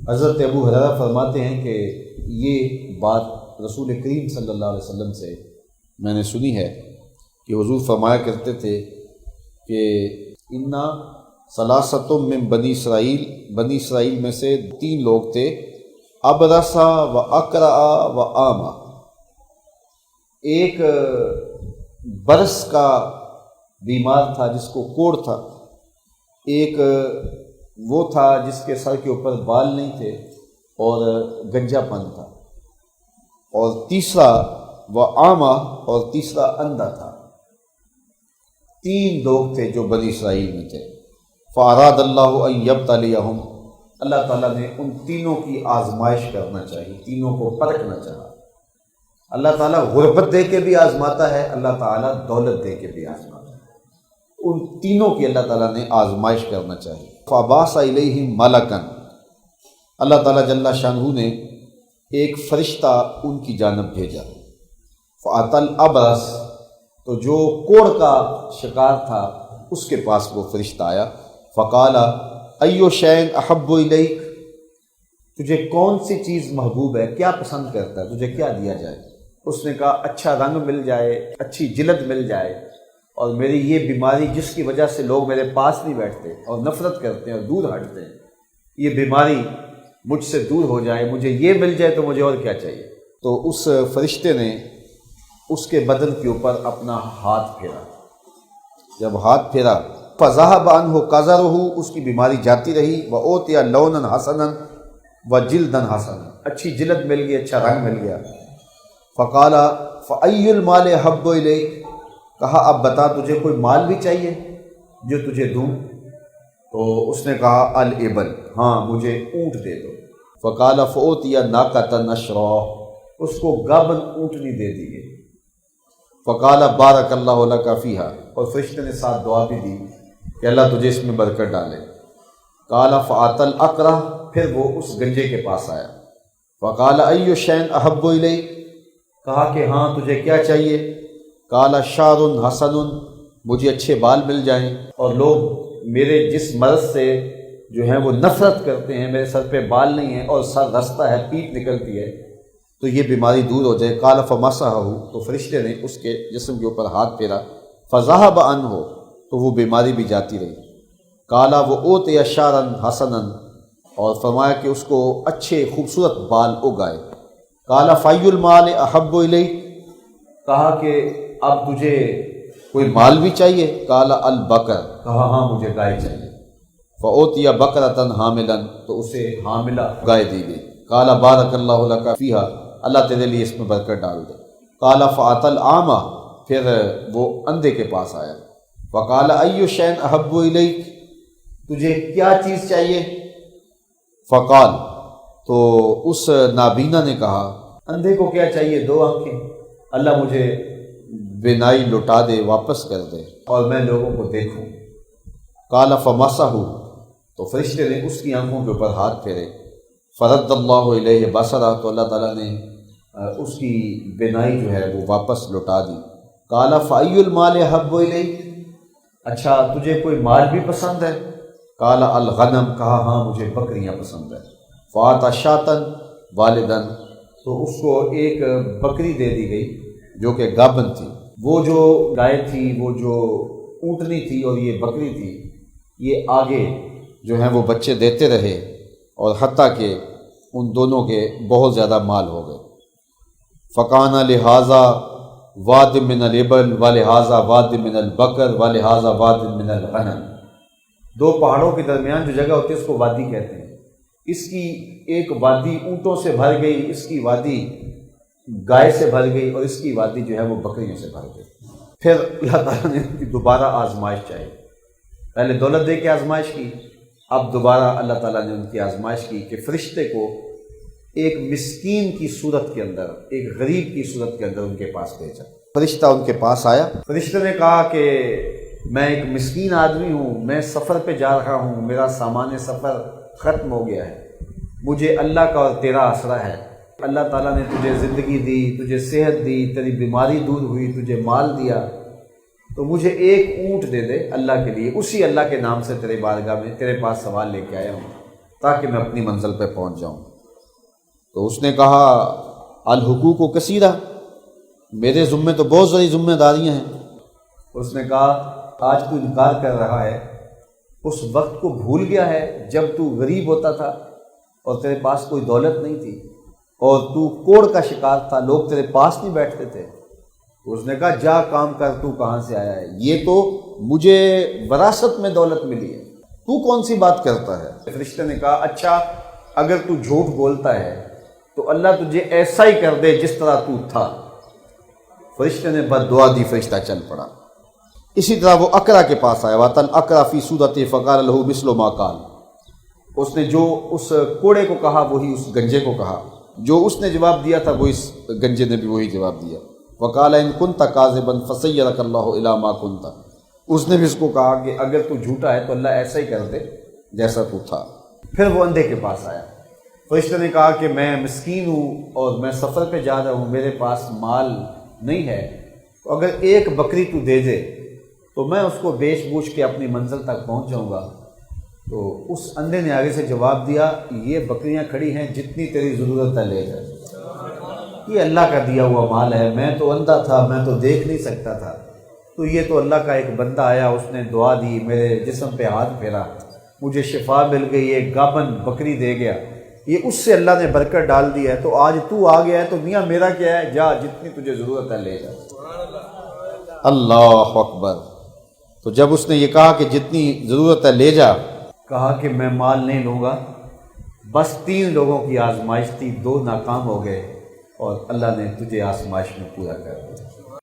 حضرت ابو ہریرہ فرماتے ہیں کہ یہ بات رسول کریم صلی اللہ علیہ وسلم سے میں نے سنی ہے کہ حضور فرمایا کرتے تھے کہ انا ثلاثۃ من بنی اسرائیل میں سے 3 لوگ تھے، ابرصا و اقرع و اعمی۔ ایک برس کا بیمار تھا جس کو کوڑ تھا، ایک وہ تھا جس کے سر کے اوپر بال نہیں تھے اور گنجا پن تھا، اور تیسرا وہ اعمی اور تیسرا اندھا تھا۔ 3 لوگ تھے جو بنی اسرائیل میں تھے۔ فاراد اللہ ان یبتلیہم، اللہ تعالیٰ نے ان تینوں کی آزمائش کرنا چاہیے، تینوں کو پرکھنا چاہا۔ اللہ تعالیٰ غربت دے کے بھی آزماتا ہے، اللہ تعالیٰ دولت دے کے بھی آزماتا ہے، ان تینوں کی اللہ تعالیٰ نے آزمائش کرنا چاہیے۔ فبعث الیہم ملکا، اللہ تعالیٰ جل شانہ نے ایک فرشتہ ان کی جانب بھیجا۔ فأتی الابرص، تو جو کوڑ کا شکار تھا اس کے پاس وہ فرشتہ آیا۔ فقال ایو شیء احب الیک، تجھے کون سی چیز محبوب ہے، کیا پسند کرتا ہے، تجھے کیا دیا جائے؟ اس نے کہا اچھا رنگ مل جائے، اچھی جلد مل جائے، اور میری یہ بیماری جس کی وجہ سے لوگ میرے پاس نہیں بیٹھتے اور نفرت کرتے ہیں اور دور ہٹتے ہیں، یہ بیماری مجھ سے دور ہو جائے، مجھے یہ مل جائے تو مجھے اور کیا چاہیے؟ تو اس فرشتے نے اس کے بدن کے اوپر اپنا ہاتھ پھیرا۔ جب ہاتھ پھیرا فذهب عنه قذره، اس کی بیماری جاتی رہی۔ وأوتي لونا حسنا وجلدا حسنا، اچھی جلد مل گئی، اچھا رنگ مل گیا۔ فقال فأي المال أحب إليك، کہا اب بتا تجھے کوئی مال بھی چاہیے جو تجھے دوں؟ تو اس نے کہا الابل، ہاں مجھے اونٹ دے دو۔ فقال فأوتي ناقة نشرا، اس کو گابن اونٹنی دے دی گئی۔ فقال بارک اللہ لک فیہا، اور فرشتے نے ساتھ دعا بھی دی کہ اللہ تجھے اس میں برکت ڈالے۔ قال فأتى الأقرع، پھر وہ اس گنجے کے پاس آیا۔ فقال أي شيء أحب إليك، کہا کہ ہاں تجھے کیا چاہیے؟ قال شعر حسن، مجھے اچھے بال مل جائیں، اور لوگ میرے جس مرض سے جو ہیں وہ نفرت کرتے ہیں، میرے سر پہ بال نہیں ہیں اور سر رستا ہے، پیٹ نکلتی ہے، تو یہ بیماری دور ہو جائے۔ قال فمسحه، تو فرشتے نے اس کے جسم کے اوپر ہاتھ پھیرا۔ فذهب عنه، تو وہ بیماری بھی جاتی رہی۔ قال وأوتي شعرا حسنا، اور فرمایا کہ اس کو اچھے خوبصورت بال اگائے۔ قال فأي المال أحب إليك، کہا کہ اب تجھے کوئی مال بھی چاہیے؟ قال البقر، کہا ہاں مجھے گائے چاہیے۔ فأوتي بقرة حاملا، تو اسے حاملہ گائے دی گئی۔ قال بارک اللہ لک فیہا، اللہ تیرے لیے اس میں برکت ڈال دے۔ قال فأتى الأعمى، پھر وہ اندھے کے پاس آیا۔ فقال أي شيء أحب إليك، تجھے کیا چیز چاہیے؟ فقال، تو اس نابینا نے کہا اندھے کو کیا چاہیے؟ 2 آنکھیں، اللہ مجھے بینائی لوٹا دے، واپس کر دے، اور میں لوگوں کو دیکھوں۔ قال فمسحه، تو فرشتے نے اس کی آنکھوں کے اوپر ہاتھ پھیرے۔ فرد اللہ الیہ بصرہ، تو اللہ تعالیٰ نے اس کی بینائی جو ہے وہ واپس لوٹا دی۔ قال فأي المال أحب إلیک، اچھا تجھے کوئی مال بھی پسند ہے؟ قال الغنم، کہا ہاں مجھے بکریاں پسند ہیں۔ فأعطى شاة والدا، تو اس کو ایک بکری دے دی گئی جو کہ گابن تھی۔ وہ جو گائے تھی، وہ جو اونٹنی تھی اور یہ بکری تھی، یہ آگے جو ہیں وہ بچے دیتے رہے، اور حتیٰ کہ ان دونوں کے بہت زیادہ مال ہو گئے۔ فکان لہٰذا واد من الابل ولہٰذا واد من البقر ولہٰذا واد من الغنم، 2 پہاڑوں کے درمیان جو جگہ ہوتی ہے اس کو وادی کہتے ہیں۔ اس کی ایک وادی اونٹوں سے بھر گئی، اس کی وادی گائے سے بھر گئی، اور اس کی وادی جو ہے وہ بکریوں سے بھر گئی۔ پھر اللہ تعالیٰ نے ان کی دوبارہ آزمائش چاہی، پہلے دولت دے کے آزمائش کی، اب دوبارہ اللہ تعالیٰ نے ان کی آزمائش کی کہ فرشتے کو ایک مسکین کی صورت کے اندر، ایک غریب کی صورت کے اندر ان کے پاس بھیجا۔ فرشتہ ان کے پاس آیا، فرشتے نے کہا کہ میں ایک مسکین آدمی ہوں، میں سفر پہ جا رہا ہوں، میرا سامان سفر ختم ہو گیا ہے، مجھے اللہ کا اور تیرا آسرا ہے۔ اللہ تعالیٰ نے تجھے زندگی دی، تجھے صحت دی، تیری بیماری دور ہوئی، تجھے مال دیا، تو مجھے ایک اونٹ دے دے اللہ کے لیے، اسی اللہ کے نام سے تیرے بارگاہ میں تیرے پاس سوال لے کے آیا ہوں۔ تاکہ میں اپنی منزل پہ پہنچ جاؤں۔ تو اس نے کہا الحقوق و کثیرہ، میرے ذمے تو بہت ساری ذمہ داریاں ہیں۔ اس نے کہا آج تو انکار کر رہا ہے، اس وقت کو بھول گیا ہے جب تو غریب ہوتا تھا اور تیرے پاس کوئی دولت نہیں تھی اور تو کوڑ کا شکار تھا، لوگ تیرے پاس نہیں بیٹھتے تھے۔ اس نے کہا جا کام کر، تو کہاں سے آیا ہے؟ یہ تو مجھے وراثت میں دولت ملی ہے، تو کون سی بات کرتا ہے؟ فرشتے نے کہا اچھا اگر تو جھوٹ بولتا ہے تو اللہ تجھے ایسا ہی کر دے جس طرح تو تھا۔ فرشتے نے بد دعا دی، فرشتہ چل پڑا۔ اسی طرح وہ اقرا کے پاس آیا، وَاتَنْ اقرا فی صورت فقال لہ مثل ما قال، اس نے جو اس کوڑے کو کہا وہی اس گنجے کو کہا، جو اس نے جواب دیا تھا وہ اس گنجے نے بھی وہی جواب دیا۔ وقال ان كنت كاذبا فسيرك الله الى ما كنت، اس نے بھی اس کو کہا کہ اگر تو جھوٹا ہے تو اللہ ایسا ہی کر دے جیسا تو تھا۔ پھر وہ اندھے کے پاس آیا، فرشتے نے کہا کہ میں مسکین ہوں اور میں سفر پہ جا رہا ہوں، میرے پاس مال نہیں ہے، تو اگر ایک بکری تو دے دے تو میں اس کو بیچ بوچھ کے اپنی منزل تک پہنچ جاؤں گا۔ تو اس اندھے نے آگے سے جواب دیا یہ بکریاں کھڑی ہیں، جتنی تیری ضرورت ہے لے جا، یہ اللہ کا دیا ہوا مال ہے، میں تو اندھا تھا، میں تو دیکھ نہیں سکتا تھا، تو یہ تو اللہ کا ایک بندہ آیا، اس نے دعا دی، میرے جسم پہ ہاتھ پھیرا، مجھے شفا مل گئی، ایک گابن بکری دے گیا، یہ اس سے اللہ نے برکت ڈال دی ہے، تو آج تو آ گیا ہے تو میاں میرا کیا ہے، جا جتنی تجھے ضرورت ہے لے جا۔ اللہ اکبر۔ تو جب اس نے یہ کہا کہ جتنی ضرورت ہے لے جا، کہا کہ میں مال نہیں لوں گا، بس 3 لوگوں کی آزمائش تھی، 2 ناکام ہو گئے اور اللہ نے تجھے آزمائش میں پورا کر دیا۔